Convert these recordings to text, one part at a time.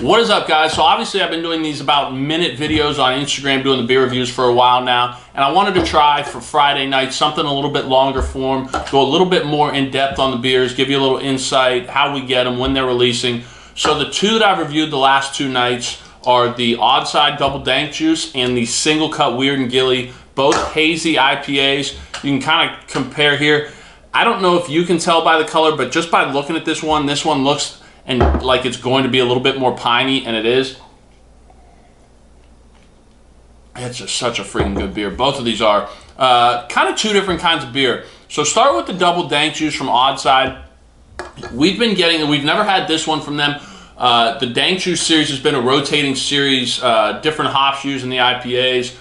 What is up, guys? So obviously I've been doing these about minute videos on Instagram doing the beer reviews for a while now, and I wanted to try for Friday night something a little bit longer form, go a little bit more in depth on the beers, give you a little insight, how we get them, when they're releasing. So the two that I've reviewed the last two nights are the Odd Side Double Dank Juice and the Singlecut Weird and Gilly, both hazy IPAs. You can kind of compare here. I don't know if you can tell by the color, but just by looking at this one looks and like it's going to be a little bit more piney, and it is. It's just such a freaking good beer. Both of these are kind of two different kinds of beer. So start with the Double Dank Juice from Odd Side. We've never had this one from them. The Dank Juice series has been a rotating series, different hops used in the IPAs.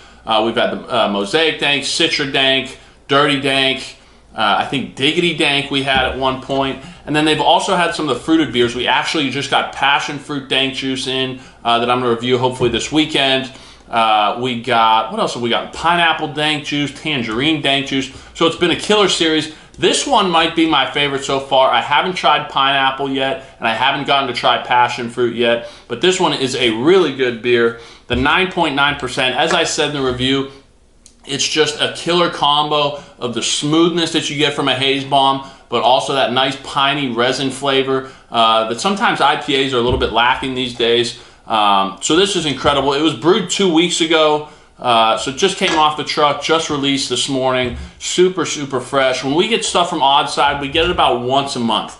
We've had the Mosaic Dank, Citra Dank, Dirty Dank, I think Diggity Dank we had at one point. And then they've also had some of the fruited beers. We actually just got Passion Fruit Dank Juice in that I'm going to review hopefully this weekend. We got, what else have we got? Pineapple Dank Juice, Tangerine Dank Juice. So it's been a killer series. This one might be my favorite so far. I haven't tried pineapple yet, and I haven't gotten to try passion fruit yet, but this one is a really good beer. The 9.9%, as I said in the review, it's just a killer combo of the smoothness that you get from a haze bomb, but also that nice piney resin flavor that sometimes IPAs are a little bit lacking these days. So this is incredible. It was brewed 2 weeks ago. So it just came off the truck, just released this morning. Super, super fresh. When we get stuff from Odd Side, we get it about once a month.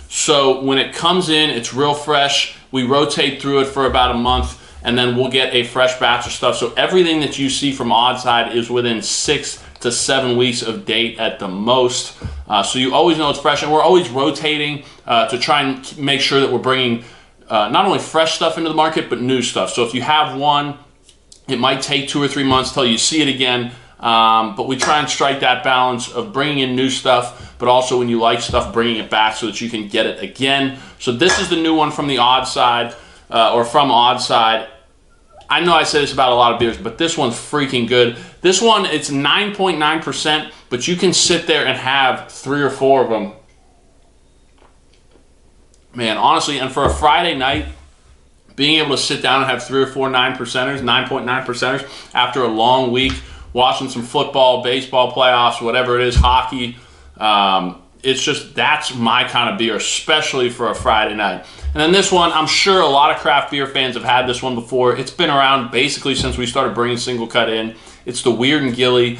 So when it comes in, it's real fresh. We rotate through it for about a month, and then we'll get a fresh batch of stuff. So everything that you see from Odd Side is within 6 to 7 weeks of date at the most. So you always know it's fresh, and we're always rotating to try and make sure that we're bringing not only fresh stuff into the market, but new stuff. So if you have one, it might take 2 or 3 months till you see it again, but we try and strike that balance of bringing in new stuff, but also when you like stuff, bringing it back so that you can get it again. So this is the new one from the Odd Side, or from Odd Side. I know I say this about a lot of beers, but this one's freaking good. This one, it's 9.9%, but you can sit there and have 3 or 4 of them. Man, honestly, and for a Friday night, being able to sit down and have 3 or 4 9.9%ers after a long week, watching some football, baseball playoffs, whatever it is, hockey, it's just, that's my kind of beer, especially for a Friday night. And then this one, I'm sure a lot of craft beer fans have had this one before. It's been around basically since we started bringing Singlecut in. It's the Weird and Gilly.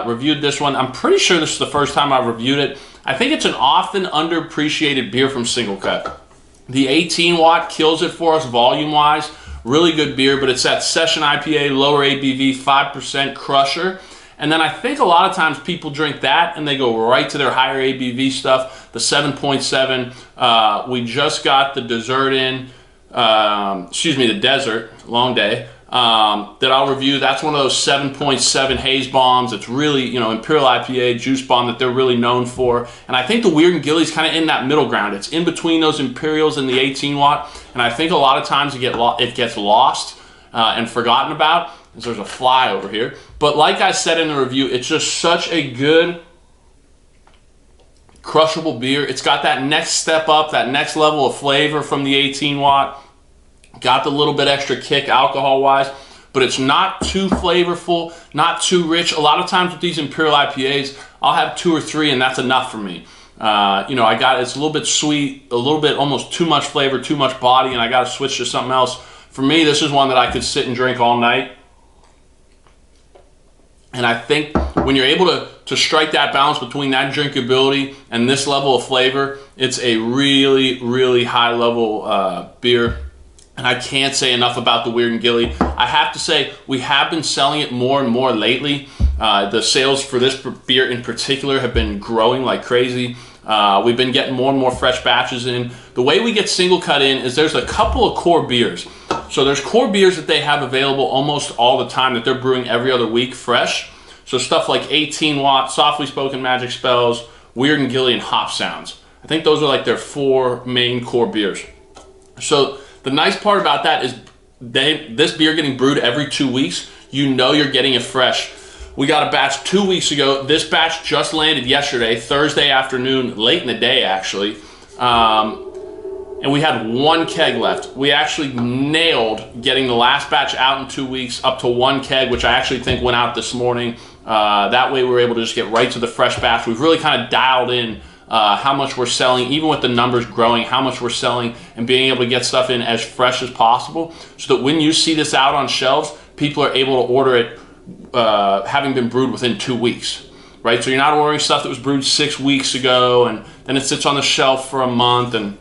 Reviewed this one. I'm pretty sure this is the first time I've reviewed it. I think it's an often underappreciated beer from Singlecut. The 18 watt kills it for us volume-wise. Really good beer, but it's that session IPA, lower ABV, 5% crusher. And then I think a lot of times people drink that and they go right to their higher ABV stuff, the 7.7. We just got the dessert in, the desert, long day, that I'll review. That's one of those 7.7 haze bombs. It's really, imperial IPA, juice bomb that they're really known for. And I think the Weird and Gilly's kind of in that middle ground. It's in between those imperials and the 18 watt. And I think a lot of times it gets lost and forgotten about. There's a fly over here. But like I said in the review, it's just such a good, crushable beer. It's got that next step up, that next level of flavor from the 18 watt. Got the little bit extra kick alcohol-wise, but it's not too flavorful, not too rich. A lot of times with these Imperial IPAs, I'll have 2 or 3 and that's enough for me. It's a little bit sweet, a little bit almost too much flavor, too much body, and I got to switch to something else. For me, this is one that I could sit and drink all night. And I think when you're able to strike that balance between that drinkability and this level of flavor, it's a really, really high level beer. And I can't say enough about the Weird and Gilly. I have to say, we have been selling it more and more lately. The sales for this beer in particular have been growing like crazy. We've been getting more and more fresh batches in. The way we get Singlecut in is there's a couple of core beers. So there's core beers that they have available almost all the time that they're brewing every other week fresh. So stuff like 18 watt, Softly Spoken Magic Spells, Weird and Gilly, and Hop Sounds. I think those are like their 4 main core beers. So the nice part about that is this beer getting brewed every 2 weeks, you know you're getting it fresh. We got a batch 2 weeks ago. This batch just landed yesterday, Thursday afternoon, late in the day actually. and we had 1 keg left. We actually nailed getting the last batch out in 2 weeks up to 1 keg, which I actually think went out this morning. That way we were able to just get right to the fresh batch. We've really kind of dialed in how much we're selling, even with the numbers growing, how much we're selling, and being able to get stuff in as fresh as possible, so that when you see this out on shelves, people are able to order it having been brewed within 2 weeks, right? So you're not ordering stuff that was brewed 6 weeks ago, and then it sits on the shelf for a month. And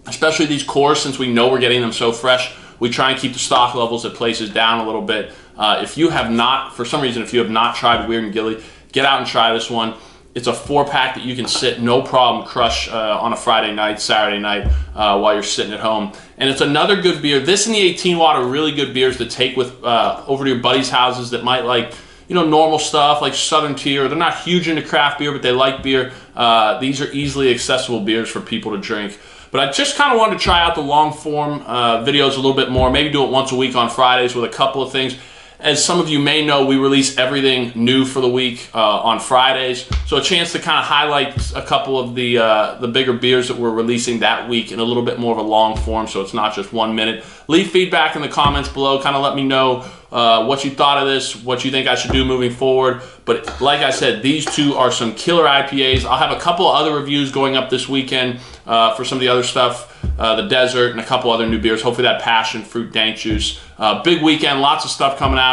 especially these cores, since we know we're getting them so fresh, we try and keep the stock levels at places down a little bit. If you have not, for some reason, if you have not tried Weird and Gilly, get out and try this one. It's a 4-pack that you can sit, no problem, crush on a Friday night, Saturday night while you're sitting at home. And it's another good beer. This and the 18 watt are really good beers to take with over to your buddies' houses that might like, you know, normal stuff like Southern Tier. They're not huge into craft beer, but they like beer. These are easily accessible beers for people to drink. But I just kind of wanted to try out the long form videos a little bit more, maybe do it once a week on Fridays with a couple of things. As some of you may know, we release everything new for the week on Fridays. So a chance to kind of highlight a couple of the bigger beers that we're releasing that week in a little bit more of a long form, so it's not just 1 minute. Leave feedback in the comments below. Kind of let me know what you thought of this, what you think I should do moving forward. But like I said, these two are some killer IPAs. I'll have a couple of other reviews going up this weekend for some of the other stuff. The Desert and a couple other new beers. Hopefully that passion fruit dank juice. Big weekend, lots of stuff coming out.